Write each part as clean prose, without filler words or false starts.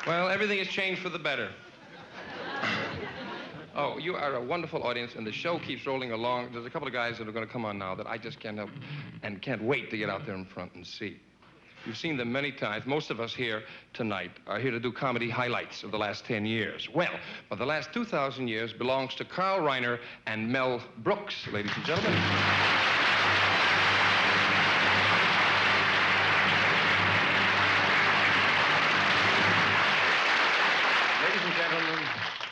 Well, everything has changed for the better. Oh, you are a wonderful audience, and the show keeps rolling along. There's a couple of guys that are going to come on now that I just can't help and can't wait to get out there in front and see. You've seen them many times. Most of us here tonight are here to do comedy highlights of the last 10 years. Well, but the last 2,000 years belongs to Carl Reiner and Mel Brooks, ladies and gentlemen. Ladies and gentlemen,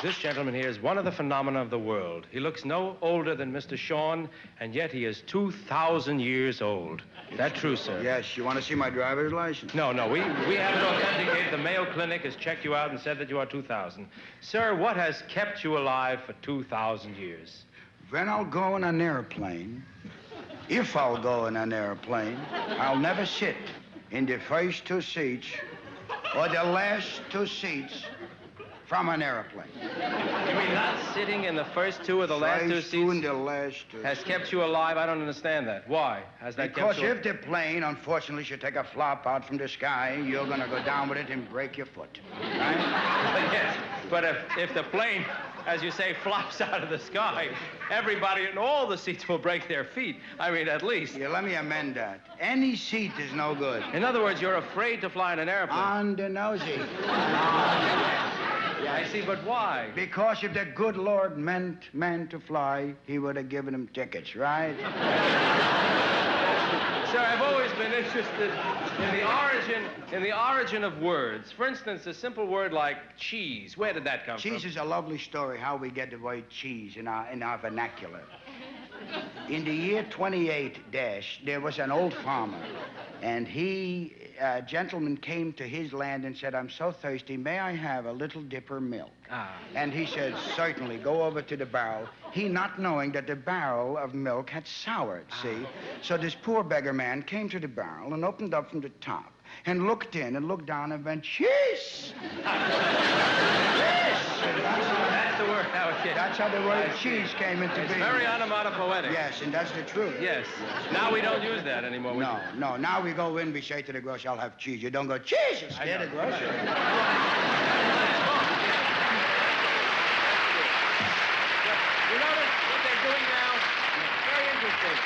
this gentleman here is one of the phenomena of the world. He looks no older than Mr. Shawn, and yet he is 2,000 years old. Is that true, sir? Yes, you want to see my driver's license? No, we have it authenticated. The Mayo Clinic has checked you out and said that you are 2,000. Sir, what has kept you alive for 2,000 years? When I'll go in an airplane, if I'll go in an airplane, I'll never sit in the first two seats or the last two seats from an airplane. You mean not sitting in the first two or the last two First two and seats the last two. has kept you alive? I don't understand that. Why has that Because kept you if the plane, unfortunately, should take a flop out from the sky, you're going to go down with it and break your foot. Right? Yes, but if the plane, as you say, flops out of the sky, everybody in all the seats will break their feet. I mean, at least. Yeah, let me amend that. Any seat is no good. In other words, you're afraid to fly in an airplane. On the nosy. I see, but why? Because if the good Lord meant man to fly, he would have given him tickets, right? Sir, I've always been interested in the origin of words. For instance, a simple word like cheese. Where did that come from? Cheese is a lovely story, how we get the word cheese in our vernacular. In the year 28 there was an old farmer, and a gentleman came to his land and said, I'm so thirsty, may I have a little dipper milk? And he said, certainly, go over to the barrel. He not knowing that the barrel of milk had soured, see? So this poor beggar man came to the barrel and opened up from the top and looked in and looked down and went, cheese! That's the word how it came. That's how the word cheese came into being. It's very onomatopoetic. Yes, and that's the truth. Yes. Now we don't use that anymore. No. Now we go in, we say to the grocer, I'll have cheese. You don't go, cheese, you scare the grocer. You notice what they're doing now? Very interesting.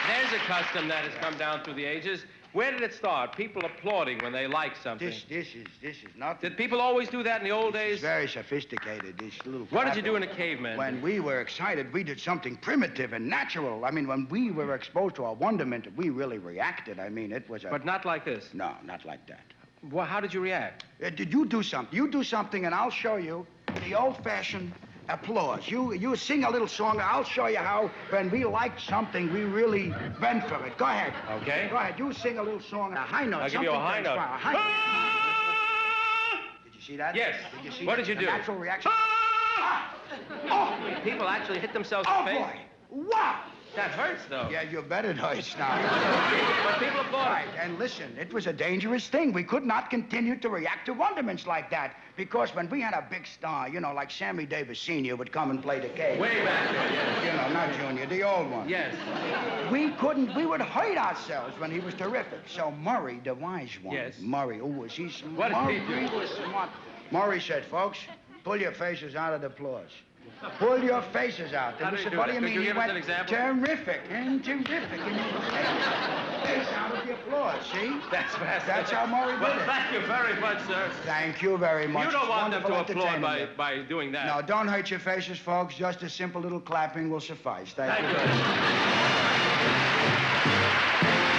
There's a custom that has come down through the ages. Where did it start? People applauding when they like something. This is nothing. Did people always do that in the old days? It's very sophisticated, this little... What did you do in a caveman? When we were excited, we did something primitive and natural. I mean, when we were exposed to our wonderment, we really reacted. I mean, it was a... But not like this? No, not like that. Well, how did you react? Did you do something? You do something, and I'll show you the old-fashioned applause. You sing a little song, I'll show you how when we like something, we really went for it. Go ahead. Okay. Go ahead. You sing a little song, a high note. I'll give you a high note. Did you see that? Yes. Did you see what that? did you do? Natural reaction. Oh! People actually hit themselves in the face. Boy. Wow. That hurts, though. Yeah, you bet it hurts now. But people applaud. Right, and listen, it was a dangerous thing. We could not continue to react to wonderments like that, because when we had a big star, you know, like Sammy Davis Sr. would come and play the cage. Way back there, yes. You know, not Junior, the old one. Yes. We would hurt ourselves when he was terrific. So Murray, the wise one. Yes. Murray, oh, was he smart? What did he do? Murray was smart. Murray said, folks, pull your faces out of the applause. Pull your faces out. How And did we he said, do what that? do you Could mean? you He give us went, an example? terrific and terrific. And he face out of the applause, see? That's fascinating. That's how Maury did Well, it. thank you very much, sir. Thank you very much. You don't want them to Wonderful applaud entertainment. by doing that. No, don't hurt your faces, folks. Just a simple little clapping will suffice. Thank Thank you. you.